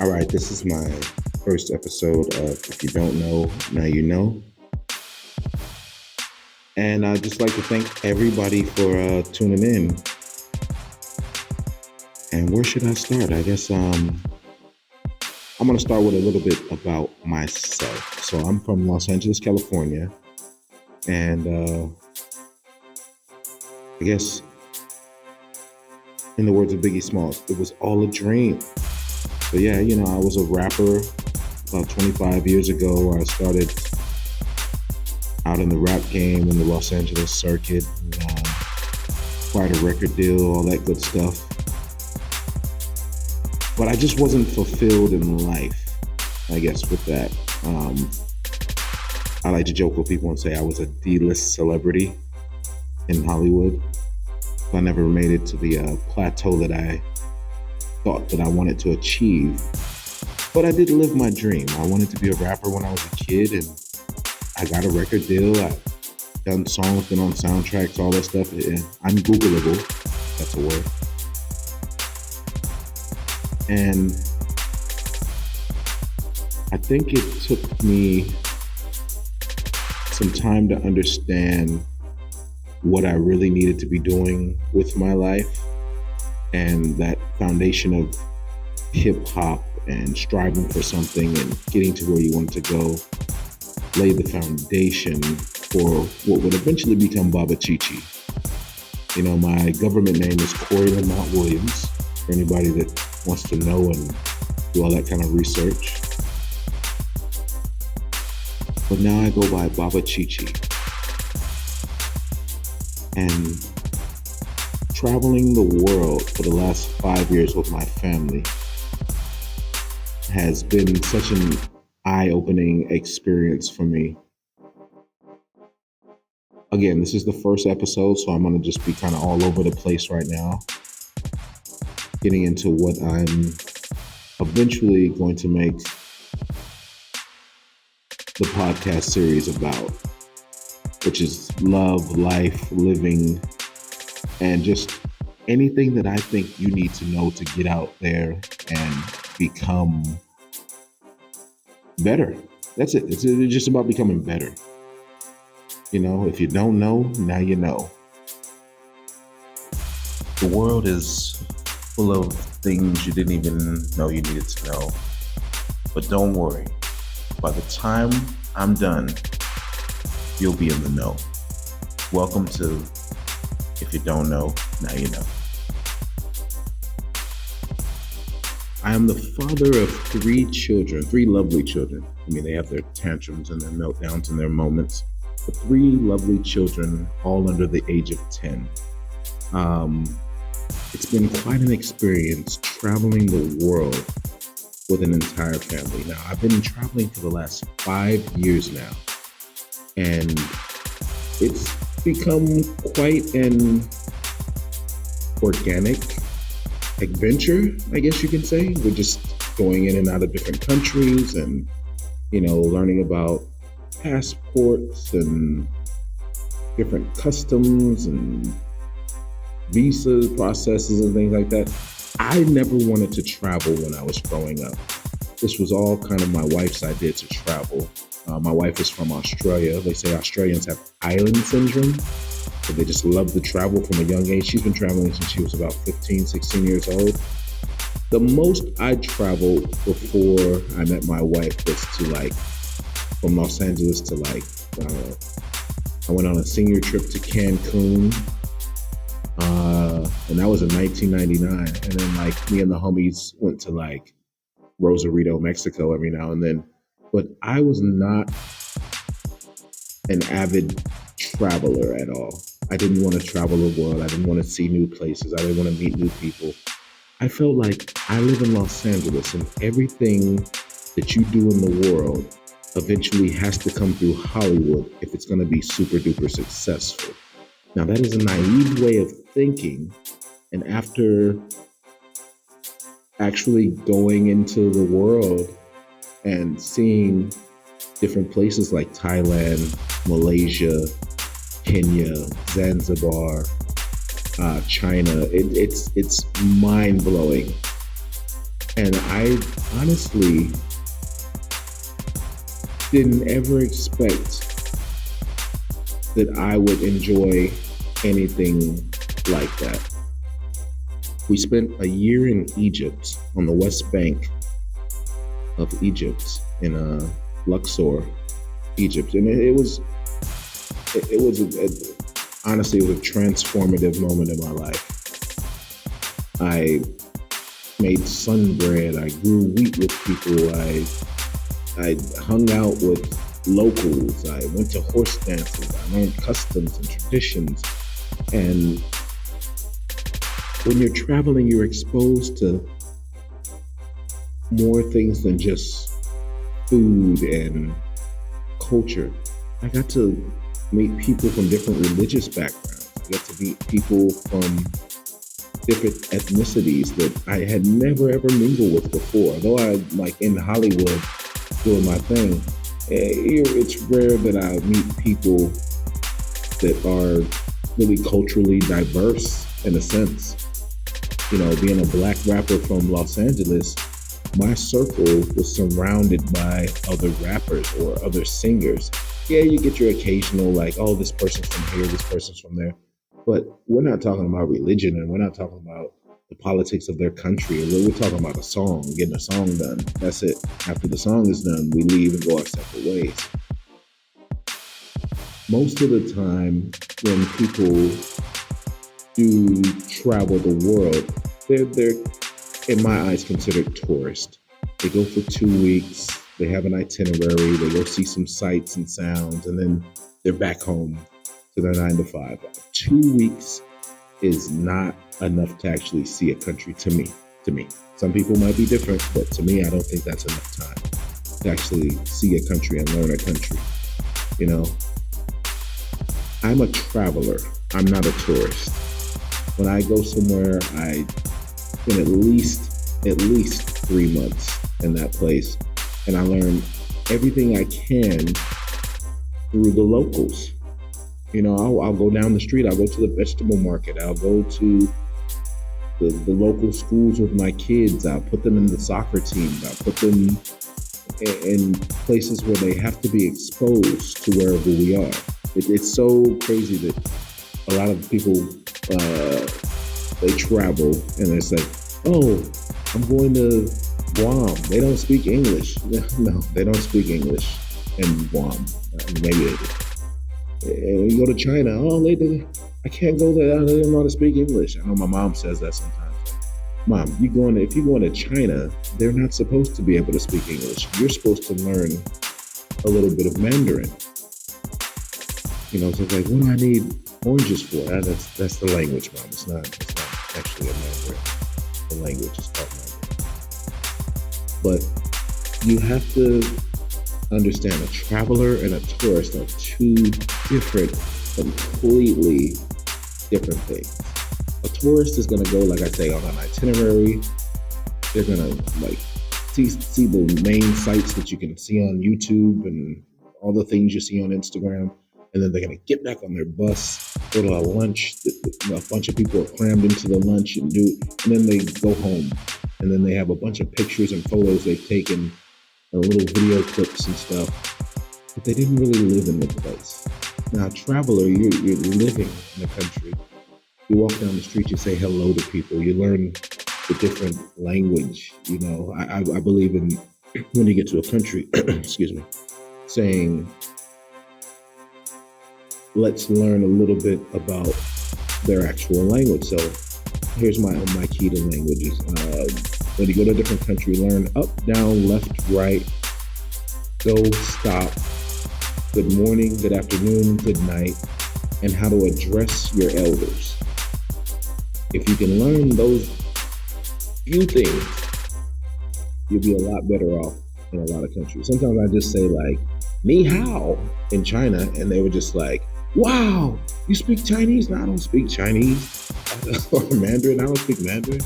All right, this is my first episode of If You Don't Know, Now You Know. And I'd just like to thank everybody for tuning in. And where should I start? I guess I'm going to start with a little bit about myself. So I'm from Los Angeles, California. And I guess, in the words of Biggie Smalls, it was all a dream. But yeah, I was a rapper about 25 years ago. I started out in the rap game in the Los Angeles circuit, acquired a record deal, all that good stuff. But I just wasn't fulfilled in life, I guess, with that. I like to joke with people and say I was a D-list celebrity in Hollywood. I never made it to the plateau that I thought that I wanted to achieve. But I did live my dream. I wanted to be a rapper when I was a kid, and I got a record deal. I've done songs, been on soundtracks, all that stuff. And I'm Googleable. That's a word. And I think it took me some time to understand what I really needed to be doing with my life, and that foundation of hip hop and striving for something and getting to where you wanted to go laid the foundation for what would eventually become Baba Chichi. My government name is Corey Lamont Williams, for anybody that wants to know and do all that kind of research. But now I go by Baba Chichi. And traveling the world for the last 5 years with my family has been such an eye-opening experience for me. Again, this is the first episode, so I'm going to just be kind of all over the place right now, getting into what I'm eventually going to make the podcast series about, which is love, life, living, and just anything that I think you need to know to get out there and become better. That's it. It's just about becoming better. If you don't know, now you know. The world is full of things you didn't even know you needed to know. But don't worry. By the time I'm done, you'll be in the know. Welcome to If You Don't Know, Now You Know. I am the father of 3 children, 3 lovely children. They have their tantrums and their meltdowns and their moments. But 3 lovely children, all under the age of 10. It's been quite an experience traveling the world with an entire family. Now, I've been traveling for the last 5 years now, and it's become quite an organic adventure, I guess you can say. We're just going in and out of different countries and, learning about passports and different customs and visa processes and things like that. I never wanted to travel when I was growing up. This was all kind of my wife's idea to travel. My wife is from Australia. They say Australians have island syndrome, so they just love to travel from a young age. She's been traveling since she was about 15, 16 years old. The most I traveled before I met my wife was to from Los Angeles to I went on a senior trip to Cancun, and that was in 1999. And then me and the homies went to Rosarito, Mexico every now and then. But I was not an avid traveler at all. I didn't want to travel the world. I didn't want to see new places. I didn't want to meet new people. I felt like I live in Los Angeles, and everything that you do in the world eventually has to come through Hollywood if it's going to be super duper successful. Now, that is a naive way of thinking. And after actually going into the world and seeing different places like Thailand, Malaysia, Kenya, Zanzibar, China, it's mind-blowing. And I honestly didn't ever expect that I would enjoy anything like that. We spent a year in Egypt, on the West Bank of Egypt, in Luxor, Egypt, and honestly, it was a transformative moment in my life. I made sun bread. I grew wheat with people. I hung out with locals. I went to horse dances. I learned customs and traditions. And when you're traveling, you're exposed to more things than just food and culture. I got to meet people from different religious backgrounds. I got to meet people from different ethnicities that I had never ever mingled with before. Though I like in Hollywood doing my thing, it's rare that I meet people that are really culturally diverse in a sense. You know, being a black rapper from Los Angeles, my circle was surrounded by other rappers or other singers. Yeah, you get your occasional, like, oh, this person's from here, this person's from there. But we're not talking about religion, and we're not talking about the politics of their country. We're talking about a song, getting a song done. That's it. After the song is done, we leave and go our separate ways. Most of the time, when people do travel the world, they're in my eyes considered tourists. They go for 2 weeks, they have an itinerary, they go see some sights and sounds, and then they're back home to their 9 to 5. 2 weeks is not enough to actually see a country to me. Some people might be different, but to me, I don't think that's enough time to actually see a country and learn a country. You know, I'm a traveler. I'm not a tourist. When I go somewhere, I spend at least 3 months in that place, and I learn everything I can through the locals. You know, I'll go down the street. I'll go to the vegetable market. I'll go to the local schools with my kids. I'll put them in the soccer teams. I'll put them in places where they have to be exposed to wherever we are. It's so crazy that a lot of people, they travel and it's like, oh, I'm going to Guam. They don't speak English. No, they don't speak English in Guam. Maybe they do. And you go to China, oh, I can't go there. They don't know how to speak English. I know my mom says that sometimes. Mom, if you're going to China, they're not supposed to be able to speak English. You're supposed to learn a little bit of Mandarin. You know, so it's like, what do I need oranges for? That's the language, Mom. It's not actually a Mandarin. The language is called Mandarin. But you have to understand, a traveler and a tourist are two different, completely different things. A tourist is going to go, like I say, on an itinerary. They're going to like see the main sites that you can see on YouTube and all the things you see on Instagram. And then they're going to get back on their bus, go to a lunch. A bunch of people are crammed into the lunch and then they go home. And then they have a bunch of pictures and photos they've taken, and little video clips and stuff. But they didn't really live in the place. Now, a traveler, you're living in the country. You walk down the street, you say hello to people. You learn the different language. You know, I believe in, when you get to a country, excuse me, saying, let's learn a little bit about their actual language. So here's my key to languages. When you go to a different country, learn up, down, left, right, go, stop, good morning, good afternoon, good night, and how to address your elders. If you can learn those few things, you'll be a lot better off in a lot of countries. Sometimes I just say like, ni hao in China, and they were just like, wow, you speak Chinese? No, I don't speak Chinese. Or Mandarin, I don't speak Mandarin.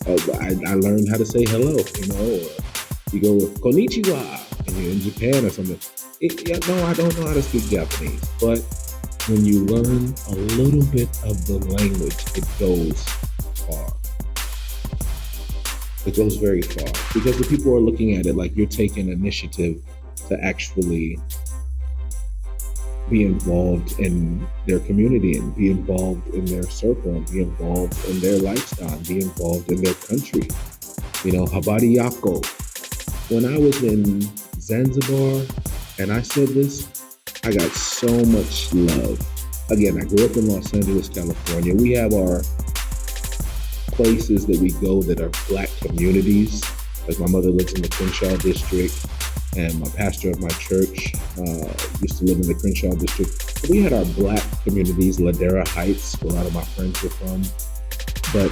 I learned how to say hello, you know, or you go with konnichiwa, and you're in Japan or something. No, I don't know how to speak Japanese, but when you learn a little bit of the language, it goes far. It goes very far because the people are looking at it like you're taking initiative to actually be involved in their community and be involved in their circle and be involved in their lifestyle and be involved in their country. Habari Yako. When I was in Zanzibar and I said this, I got so much love. Again, I grew up in Los Angeles, California. We have our places that we go that are Black communities. Like my mother lives in the Crenshaw district, and my pastor of my church used to live in the Crenshaw district. So we had our Black communities, Ladera Heights, where a lot of my friends were from. But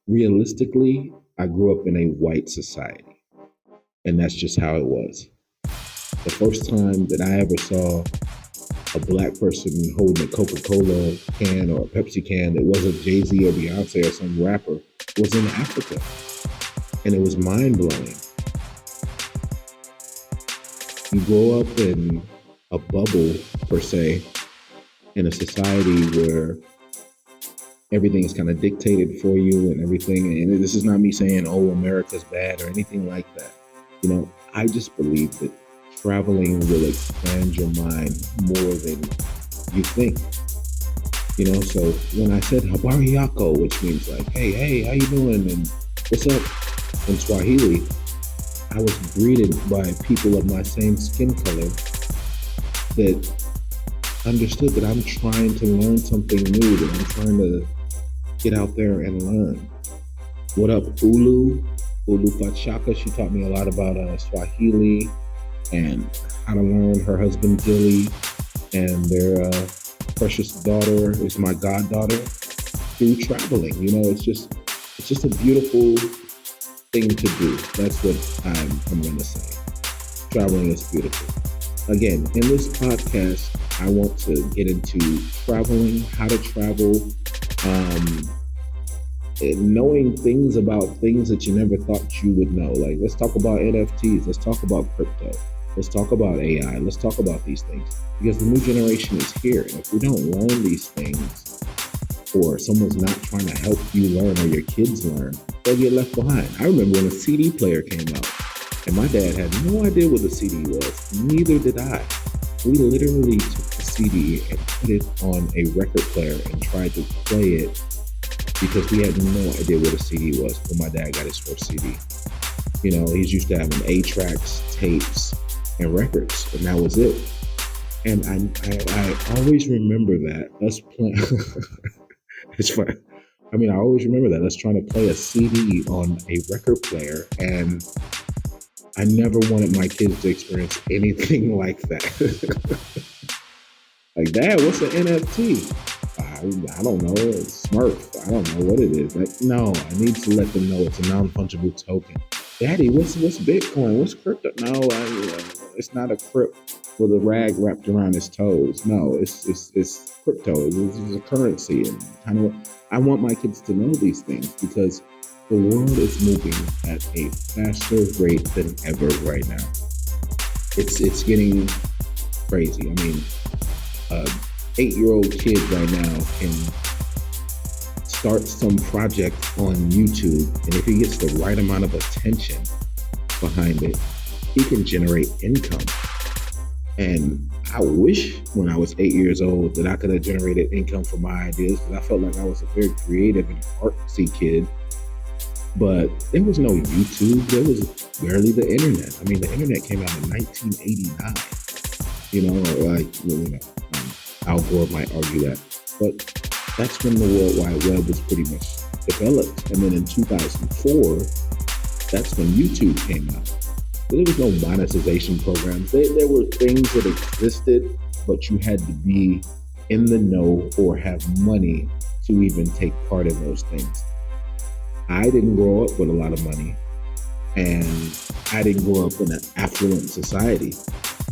realistically, I grew up in a white society, and that's just how it was. The first time that I ever saw a Black person holding a Coca-Cola can or a Pepsi can that wasn't Jay-Z or Beyonce or some rapper was in Africa. And it was mind-blowing. You grow up in a bubble, per se, in a society where everything is kind of dictated for you and everything. And this is not me saying, oh, America's bad or anything like that. I just believe that traveling will expand your mind more than you think. So when I said Habari Yako, which means like, hey, how you doing? And what's up in Swahili, I was greeted by people of my same skin color that understood that I'm trying to learn something new, that I'm trying to get out there and learn. What up, Ulu Fachaka? She taught me a lot about Swahili and how to learn. Her husband Dilly and their precious daughter is my goddaughter through traveling. It's just a beautiful thing to do. That's what I'm going to say. Traveling is beautiful. Again, in this podcast, I want to get into traveling, how to travel, and knowing things about things that you never thought you would know. Like, let's talk about NFTs. Let's talk about crypto. Let's talk about AI. Let's talk about these things because the new generation is here. And if we don't learn these things, or someone's not trying to help you learn or your kids learn, they'll get left behind. I remember when a CD player came out and my dad had no idea what a CD was. Neither did I. We literally took the CD and put it on a record player and tried to play it because we had no idea what a CD was when my dad got his first CD. He's used to having 8-tracks, tapes, and records, and that was it. And I always remember that us playing. It's fun. I always remember that us trying to play a CD on a record player, and I never wanted my kids to experience anything like that. Like, Dad, what's an NFT? I don't know. It's Smurf. I don't know what it is. Like, no, I need to let them know it's a non-fungible token. Daddy, what's Bitcoin? What's crypto? No, it's not a crypt with a rag wrapped around his toes. No, it's crypto. It's a currency, and I want my kids to know these things because the world is moving at a faster rate than ever right now. It's getting crazy. An 8-year-old kid right now can start some project on YouTube, and if he gets the right amount of attention behind it, he can generate income. And I wish when I was 8 years old that I could have generated income from my ideas, because I felt like I was a very creative and artsy kid. But there was no YouTube. There was barely the internet. The internet came out in 1989. Al Gore might argue that. But that's when the World Wide Web was pretty much developed. And then in 2004, that's when YouTube came out. So there was no monetization programs. There were things that existed, but you had to be in the know or have money to even take part in those things. I didn't grow up with a lot of money, and I didn't grow up in an affluent society.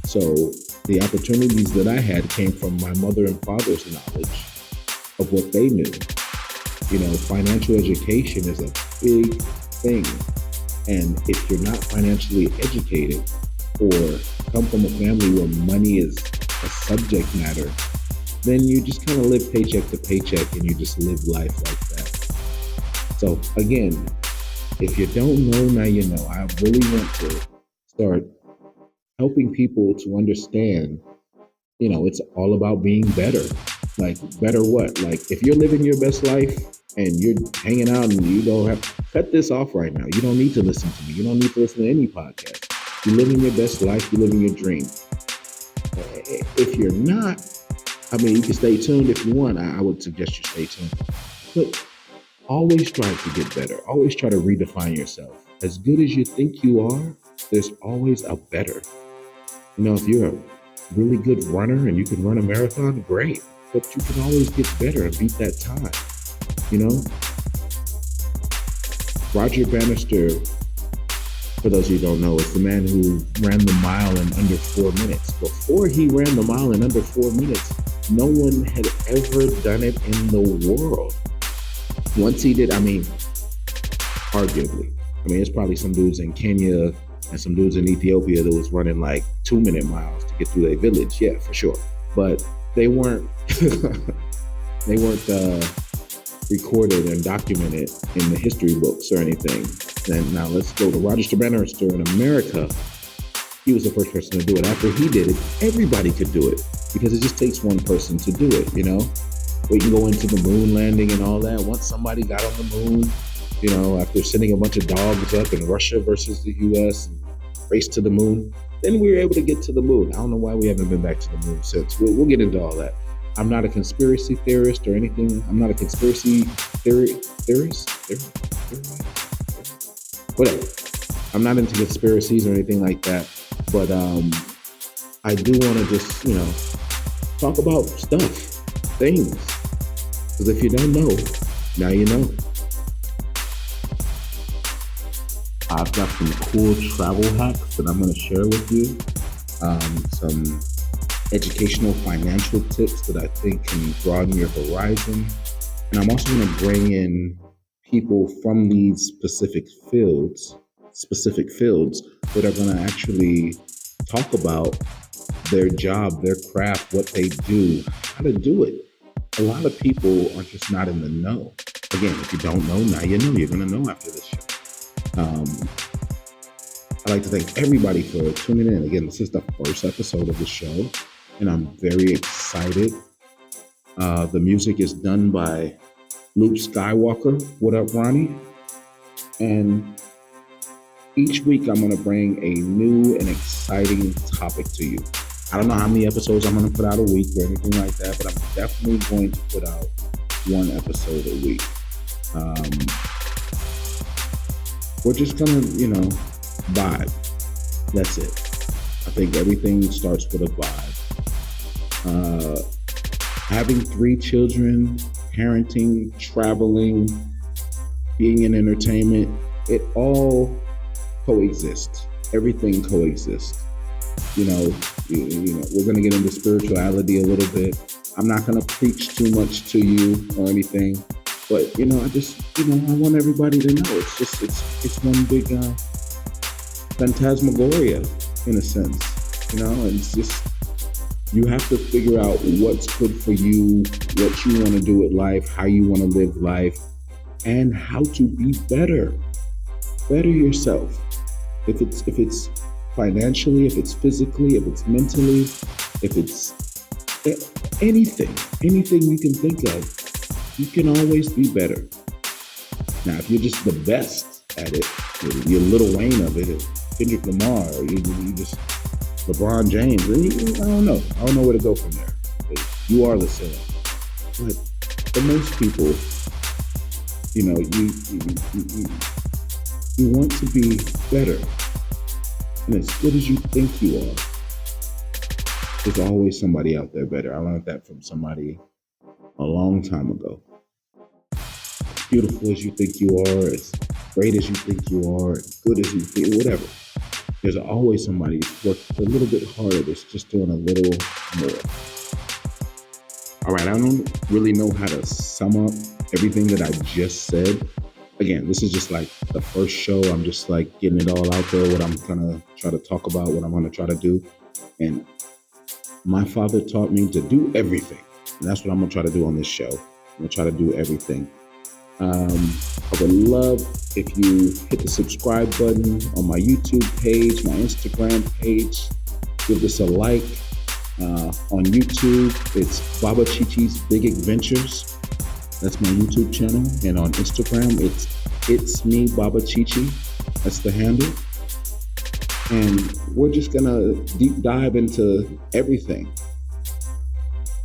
So the opportunities that I had came from my mother and father's knowledge of what they knew. Financial education is a big thing. And if you're not financially educated or come from a family where money is a subject matter, then you just kind of live paycheck to paycheck and you just live life like that. So again, If you don't know, now you know. I really want to start helping people to understand, it's all about being better. Like, better what? Like, if you're living your best life and you're hanging out and you don't have, cut this off right now. You don't need to listen to me. You don't need to listen to any podcast. You're living your best life. You're living your dream. If you're not, I mean, you can stay tuned if you want. I would suggest you stay tuned. But always try to get better. Always try to redefine yourself. As good as you think you are, there's always a better. If you're a really good runner and you can run a marathon, great. But you can always get better and beat that time. Roger Bannister, for those of you who don't know, is the man who ran the mile in under 4 minutes. Before he ran the mile in under 4 minutes, no one had ever done it in the world. Once he did, arguably. It's probably some dudes in Kenya and some dudes in Ethiopia that was running like 2-minute miles to get through their village. Yeah, for sure. But they weren't recorded and documented in the history books or anything. And now let's go to Roger Bannister in America. He was the first person to do it. After he did it, everybody could do it because it just takes one person to do it, We can go into the moon landing and all that. Once somebody got on the moon, after sending a bunch of dogs up in Russia versus the US and race to the moon, then we were able to get to the moon. I don't know why we haven't been back to the moon since. We'll get into all that. I'm not a conspiracy theorist or anything. I'm not a conspiracy theorist. Whatever. I'm not into conspiracies or anything like that. But I do want to just, talk about stuff, things. Because if you don't know, now you know. I've got some cool travel hacks that I'm going to share with you. Some educational financial tips that I think can broaden your horizon. And I'm also going to bring in people from these specific fields that are going to actually talk about their job, their craft, what they do, how to do it. A lot of people are just not in the know. Again, if you don't know, now you know. You're going to know after this show. I'd like to thank everybody for tuning in. Again, this is the first episode of the show, and I'm very excited. The music is done by Luke Skywalker. What up, Ronnie? And each week I'm going to bring a new and exciting topic to you. I don't know how many episodes I'm going to put out a week or anything like that, but I'm definitely going to put out one episode a week. We're just going to, vibe. That's it. I think everything starts with a vibe. Having 3 children, parenting, traveling, being in entertainment, it all coexists. Everything coexists. We're going to get into spirituality a little bit. I'm not going to preach too much to you or anything, but I want everybody to know it's one big phantasmagoria in a sense, and it's just, you have to figure out what's good for you, what you want to do with life, how you want to live life, and how to be better yourself. If it's financially, if it's physically, if it's mentally, if it's anything you can think of, you can always be better. Now, if you're just the best at it, you're Lil Wayne of it, Kendrick Lamar, or you just LeBron James, I don't know where to go from there. You are the same. But for most people, you want to be better. And as good as you think you are, there's always somebody out there better. I learned that from somebody a long time ago. As beautiful as you think you are, as great as you think you are, as good as you think, whatever. There's always somebody who's worked a little bit harder, that's just doing a little more. All right, I don't really know how to sum up everything that I just said. Again, this is just like the first show. I'm just like getting it all out there, what I'm gonna try to talk about, what I'm gonna try to do. And my father taught me to do everything. And that's what I'm gonna try to do on this show. I'm gonna try to do everything. I would love If you hit the subscribe button on my YouTube page, my Instagram page, give this a like. On YouTube, it's Baba Chichi's Big Adventures. That's my YouTube channel. And on Instagram, it's me, Baba Chichi. That's the handle. And we're just gonna deep dive into everything.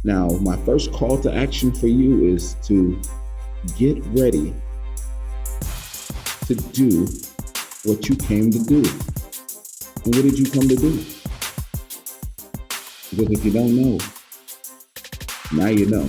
Now, my first call to action for you is to get ready to do what you came to do. And what did you come to do? Because if you don't know, now you know.